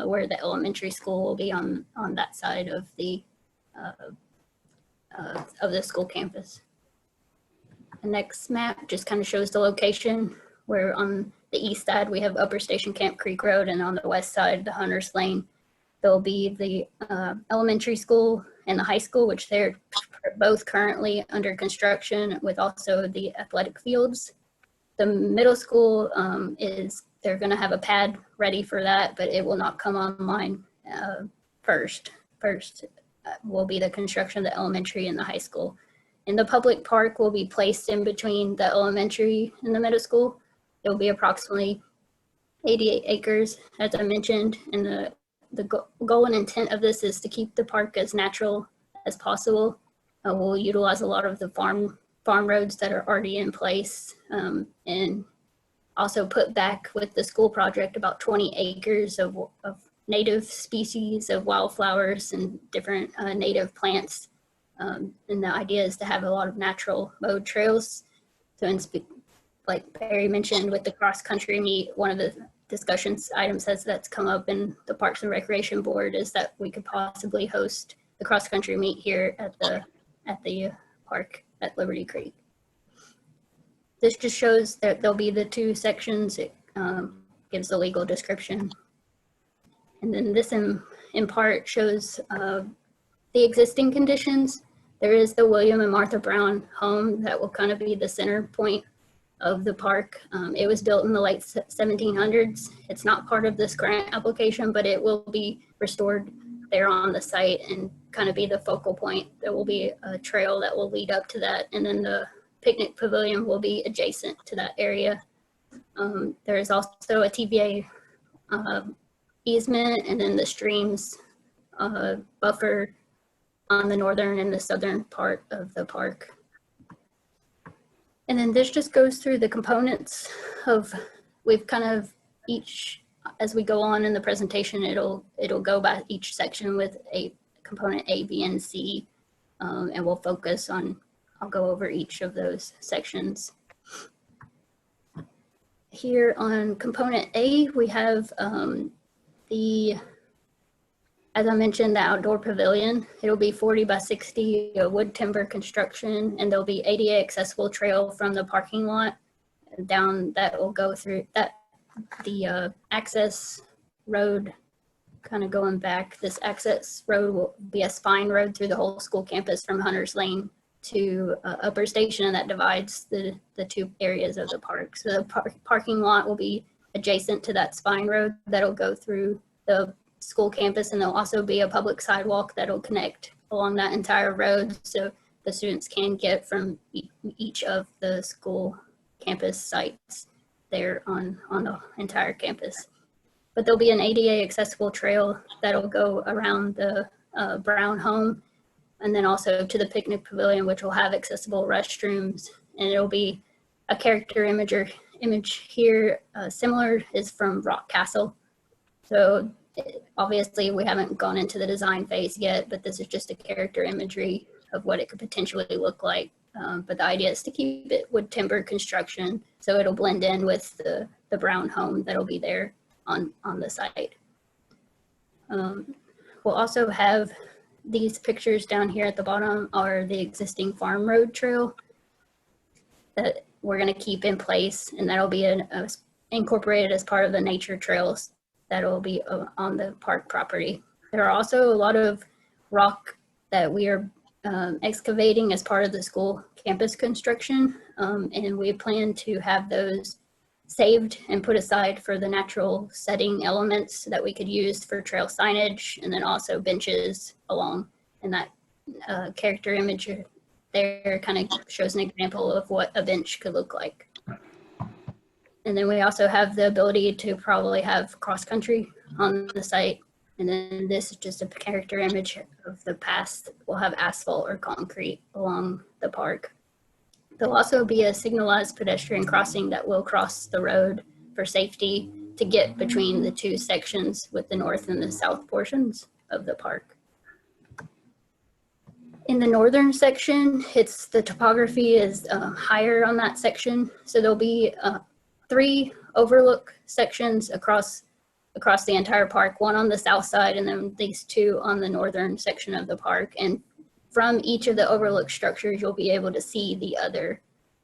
where the elementary school will be on that side of the school campus. The next map just kind of shows the location where on the east side we have Upper Station Camp Creek Road, and on the west side, the Hunter's Lane. There'll be the elementary school and the high school, which they're both currently under construction, with also the athletic fields. The middle school they're going to have a pad ready for that, but it will not come online first. First will be the construction of the elementary and the high school. And the public park will be placed in between the elementary and the middle school. It will be approximately 88 acres, as I mentioned, and the goal and intent of this is to keep the park as natural as possible. We'll utilize a lot of the farm roads that are already in place, and also put back with the school project about 20 acres of native species of wildflowers and different native plants. And the idea is to have a lot of natural mode trails. So like Barry mentioned with the cross-country meet, one of the discussions items that's come up in the Parks and Recreation Board is that we could possibly host the cross-country meet here at the park at Liberty Creek. This just shows that there'll be the two sections. It gives the legal description. And then this in part shows the existing conditions. There is the William and Martha Brown home that will kind of be the center point of the park. It was built in the late 1700s. It's not part of this grant application, but it will be restored there on the site and kind of be the focal point. There will be a trail that will lead up to that, and then the picnic pavilion will be adjacent to that area. There is also a TVA easement, and then the streams buffer on the northern and the southern part of the park. And then this just goes through the components of, we've kind of each, as we go on in the presentation, it'll go by each section with a component A, B, and C, and we'll focus on, I'll go over each of those sections. Here on component A, we have as I mentioned, the outdoor pavilion. It'll be 40 by 60 wood timber construction, and there'll be ADA accessible trail from the parking lot down that will go through that. The access road, kind of going back, this access road will be a spine road through the whole school campus from Hunter's Lane to Upper Station, and that divides the two areas of the park. So the parking lot will be adjacent to that spine road that'll go through the school campus, and there'll also be a public sidewalk that'll connect along that entire road so the students can get from each of the school campus sites there on the entire campus. But there'll be an ADA accessible trail that'll go around the Brown home, and then also to the picnic pavilion, which will have accessible restrooms, and it'll be a character image here. Similar is from Rock Castle. So obviously we haven't gone into the design phase yet, but this is just a character imagery of what it could potentially look like. But the idea is to keep it wood timber construction, so it'll blend in with the brown home that'll be there on the site. We'll also have these pictures down here at the bottom are the existing farm road trail that we're going to keep in place, and that'll be incorporated as part of the nature trails that'll be on the park property. There are also a lot of rock that we are excavating as part of the school campus construction, and we plan to have those saved and put aside for the natural setting elements that we could use for trail signage, and then also benches along. And that character image there kind of shows an example of what a bench could look like. And then we also have the ability to probably have cross country on the site. And then this is just a character image of the past. We'll have asphalt or concrete along the park. There'll also be a signalized pedestrian crossing that will cross the road for safety to get between the two sections with the north and the south portions of the park. In the northern section, the topography is higher on that section. So there'll be 3 overlook sections across the entire park, one on the south side and then these 2 on the northern section of the park. And from each of the overlook structures, you'll be able to see the other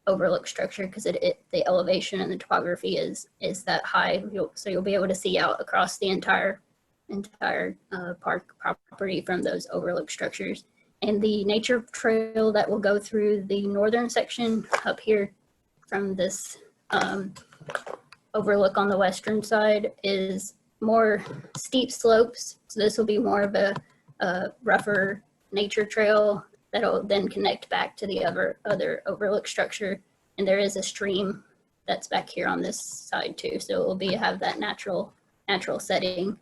overlook structure because the elevation and the topography is that high. So you'll be able to see out across the entire park property from those overlook structures. And the nature trail that will go through the northern section up here from this overlook on the western side is more steep slopes. So this will be more of a rougher nature trail that'll then connect back to the other overlook structure. And there is a stream that's back here on this side too. So it will have that natural setting.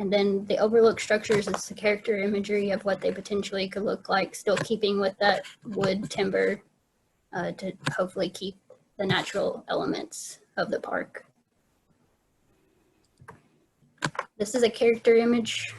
And then the overlook structures is the character imagery of what they potentially could look like, still keeping with that wood timber to hopefully keep the natural elements of the park. This is a character image.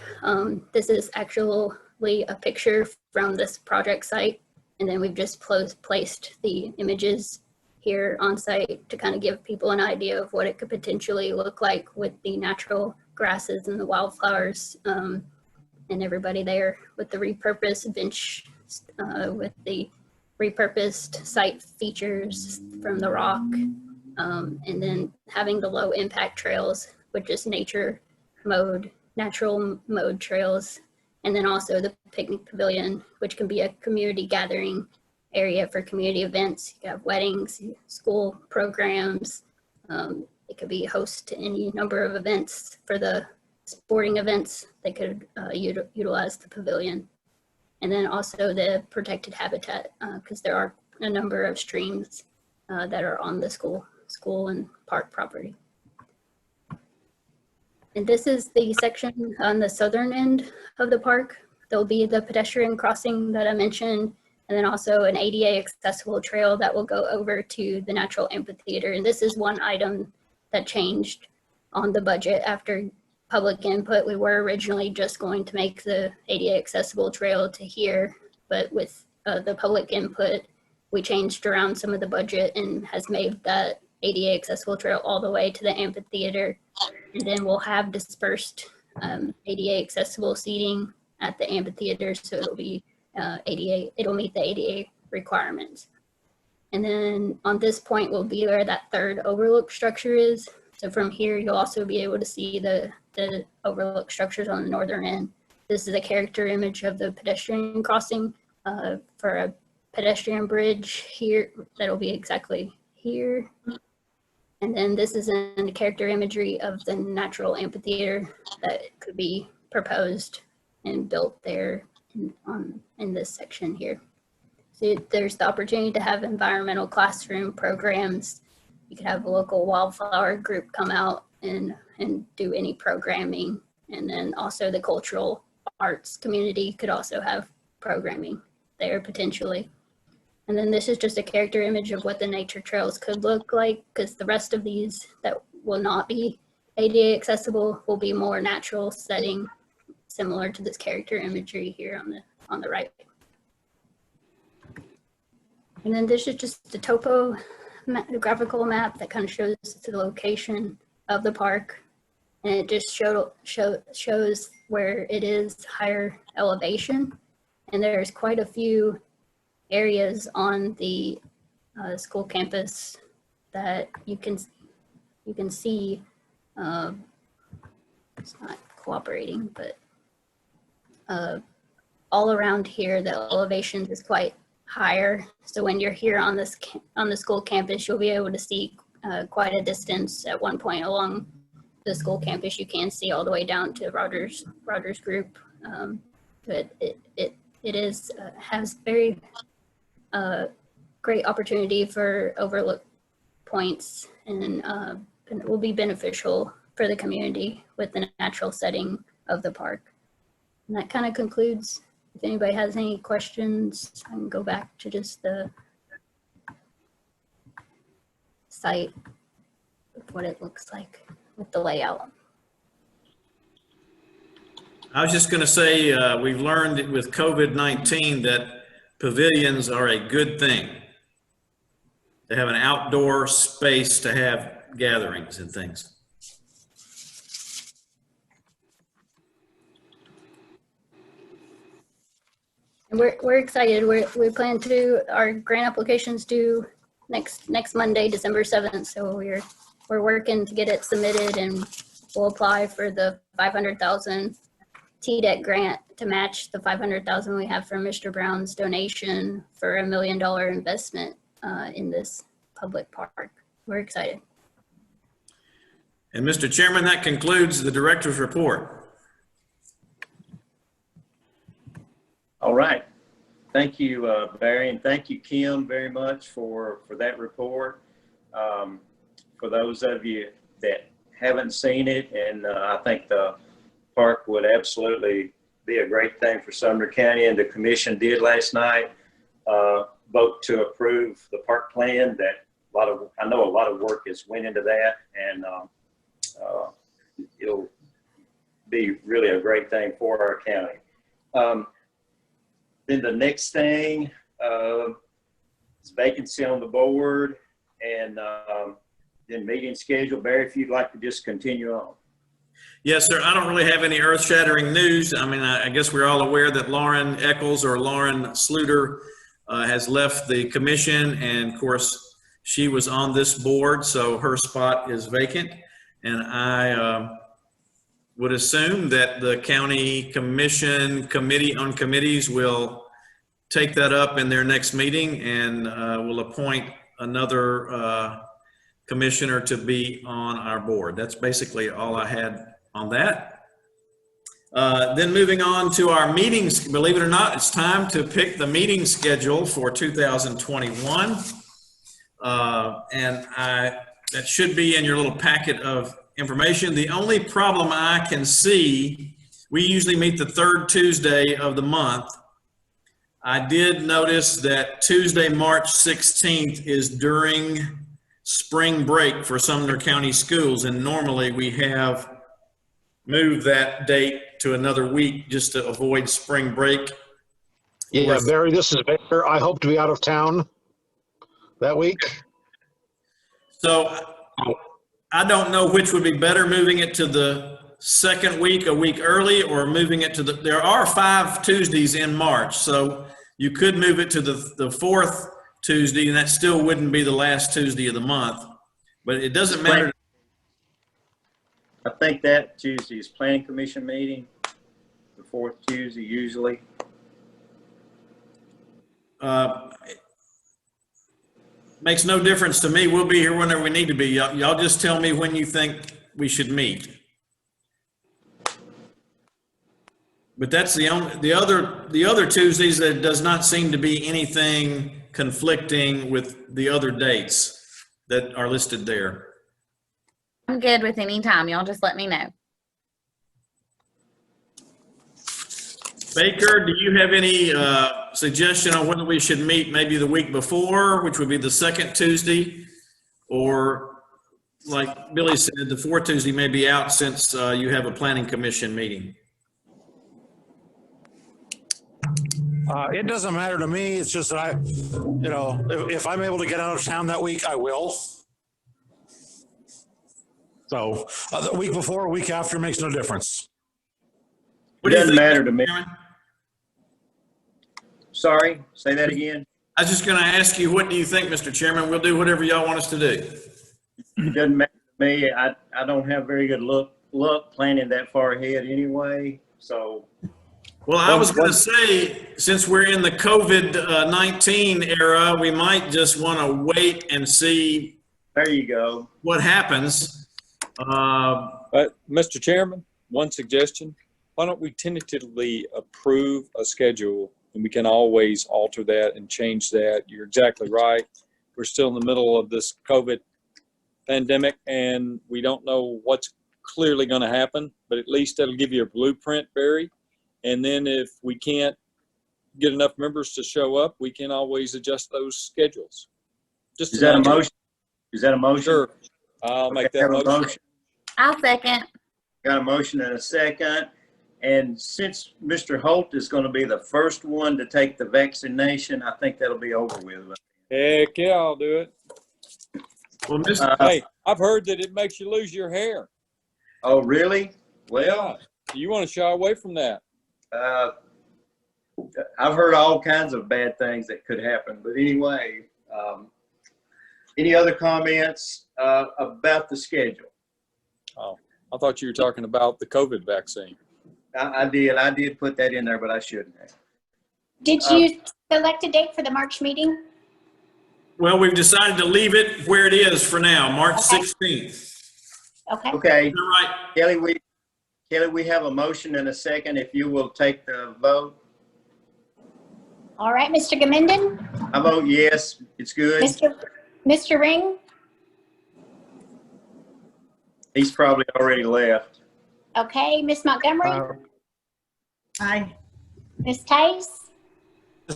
This is actually a picture from this project site. And then we've just placed the images here on site to kind of give people an idea of what it could potentially look like with the natural grasses and the wildflowers and everybody there with the repurposed bench, with the repurposed site features from the rock, and then having the low impact trails with just natural mode trails, and then also the picnic pavilion, which can be a community gathering area for community events. You have weddings, school programs. It could be host to any number of events. For the sporting events, they could utilize the pavilion. And then also the protected habitat, because there are a number of streams that are on the school and park property. And this is the section on the southern end of the park. There'll be the pedestrian crossing that I mentioned, and then also an ADA accessible trail that will go over to the natural amphitheater. And this is one item that changed on the budget after public input. We were originally just going to make the ADA accessible trail to here, but with the public input, we changed around some of the budget and has made that ADA accessible trail all the way to the amphitheater. And then we'll have dispersed ADA accessible seating at the amphitheater, so it'll be it'll meet the ADA requirements. And then on this point will be where that third overlook structure is. So from here, you'll also be able to see the overlook structures on the northern end. This is a character image of the pedestrian crossing for a pedestrian bridge here. That'll be exactly here. And then this is a character imagery of the natural amphitheater that could be proposed and built there in this section here. So there's the opportunity to have environmental classroom programs. You could have a local wildflower group come out and do any programming. And then also the cultural arts community could also have programming there potentially. And then this is just a character image of what the nature trails could look like, because the rest of these that will not be ADA accessible will be more natural setting, similar to this character imagery here on the right. And then this is just the graphical map that kind of shows the location of the park. And it just shows where it is higher elevation. And there's quite a few areas on the school campus that you can see. It's not cooperating, but all around here, the elevation is quite higher. So when you're here on the school campus, you'll be able to see quite a distance. At one point along the school campus, you can see all the way down to Rogers Group. But it is has very great opportunity for overlook points, and it will be beneficial for the community with the natural setting of the park. And that kind of concludes. If anybody has any questions, I can go back to just the site of what it looks like with the layout. I was just going to say, we've learned with COVID-19 that pavilions are a good thing. They have an outdoor space to have gatherings and things. And we're excited. We plan to, our grant applications due next Monday, December 7th. So we're working to get it submitted, and we'll apply for the 500,000 TDEC grant to match the 500,000 we have from Mr. Brown's donation for $1 million investment in this public park. We're excited. And Mr. Chairman, that concludes the director's report. All right. Thank you, Barry, and thank you, Kim, very much for that report. For those of you that haven't seen it, and I think the park would absolutely be a great thing for Sumner County, and the commission did last night vote to approve the park plan. That I know a lot of work has went into that, and it'll be really a great thing for our county. Then the next thing is vacancy on the board, and then meeting schedule. Barry, if you'd like to just continue on. Yes, sir. I don't really have any earth-shattering news. I mean, I guess we're all aware that Lauren Eccles, or Lauren Sluter, has left the commission, and of course, she was on this board, so her spot is vacant. And I would assume that the county commission committee on committees will take that up in their next meeting, and will appoint another commissioner to be on our board. That's basically all I had on that. Then moving on to our meetings, believe it or not, it's time to pick the meeting schedule for 2021. And that should be in your little packet of information. The only problem I can see, we usually meet the third Tuesday of the month. I did notice that Tuesday, March 16th is during spring break for Sumner County schools, and normally we have moved that date to another week just to avoid spring break. Yeah, Barry, this is Baker. I hope to be out of town that week. So I don't know which would be better, moving it to the second week, a week early, or moving it to there are 5 Tuesdays in March, so you could move it to the fourth Tuesday, and that still wouldn't be the last Tuesday of the month, but it doesn't matter. I think that Tuesday is planning commission meeting, the fourth Tuesday usually. Makes no difference to me. We'll be here whenever we need to be. Y'all just tell me when you think we should meet. But that's the other Tuesdays, that does not seem to be anything conflicting with the other dates that are listed there. I'm good with any time. Y'all just let me know. Baker, do you have any suggestion on whether we should meet maybe the week before, which would be the second Tuesday, or like Billy said, the fourth Tuesday may be out since you have a planning commission meeting? It doesn't matter to me. It's just that if I'm able to get out of town that week, I will. So the week before, week after makes no difference. It doesn't matter to me. Sorry, say that again. I was just going to ask you, what do you think, Mr. Chairman? We'll do whatever y'all want us to do. It doesn't matter to me. I don't have very good luck planning that far ahead anyway. So. Well, I was going to say, since we're in the COVID-19 era, we might just want to wait and see. There you go. What happens. But Mr. Chairman, one suggestion, why don't we tentatively approve a schedule, and we can always alter that and change that. You're exactly right. We're still in the middle of this COVID pandemic, and we don't know what's clearly going to happen, but at least that'll give you a blueprint, Barry. And then if we can't get enough members to show up, we can always adjust those schedules. Is that a motion? Is that a motion? Sure. I'll make that motion. I'll second. Got a motion and a second. And since Mr. Holt is going to be the first one to take the vaccination, I think that'll be over with. Heck yeah, I'll do it. Well, hey, I've heard that it makes you lose your hair. Oh, really? Well, yeah. You want to shy away from that. I've heard all kinds of bad things that could happen. But anyway, any other comments about the schedule? Oh, I thought you were talking about the COVID vaccine. I did put that in there, but I shouldn't have. Did you select a date for the March meeting? Well, we've decided to leave it where it is for now, March 16th. Okay. Okay. You're right. Kelly, we have a motion and a second. If you will take the vote. All right, Mr. Gamindon? I vote yes. It's good. Mr. Ring? He's probably already left. Okay, Ms. Montgomery? Aye. Ms. Tice?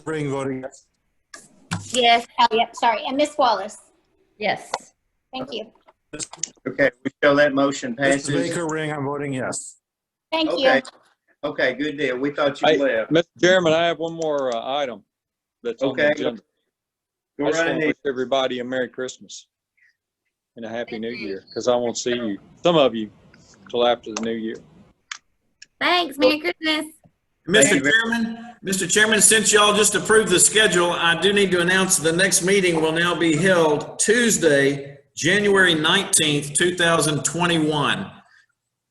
Ring voting. Yes. Oh, yep, sorry. And Ms. Wallace? Yes. Thank you. Okay, we show that motion Mr. passes. Baker, Ring, I'm voting yes. Thank Okay. you. Okay, good deal. We thought you Hey, left. Mr. Chairman, I have one more item that's on the Okay. agenda. Go I just right want to ahead. wish everybody a Merry Christmas and a Happy New Year, because I won't see you, some of you, till after the New Year. Thanks. Merry Christmas. Mr. Chairman, since y'all just approved the schedule, I do need to announce the next meeting will now be held Tuesday, January 19th, 2021.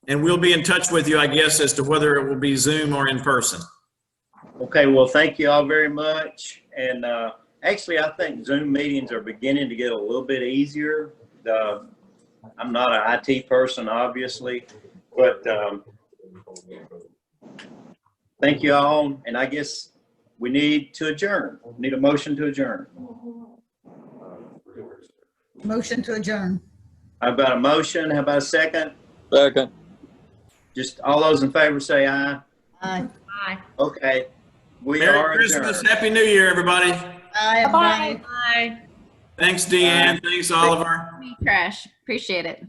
And we'll be in touch with you, I guess, as to whether it will be Zoom or in person. Okay, well, thank you all very much. And actually, I think Zoom meetings are beginning to get a little bit easier. I'm not an IT person, obviously, but thank you all. And I guess we need to adjourn. Need a motion to adjourn. Motion to adjourn. I've got a motion. How about a second? Second. Just all those in favor say aye. Aye. Bye. Okay. We Merry are Christmas. adjourned. Happy New Year, everybody. Aye, everybody. Bye. Thanks, Deanne. Thanks, Oliver. Trash. Appreciate it.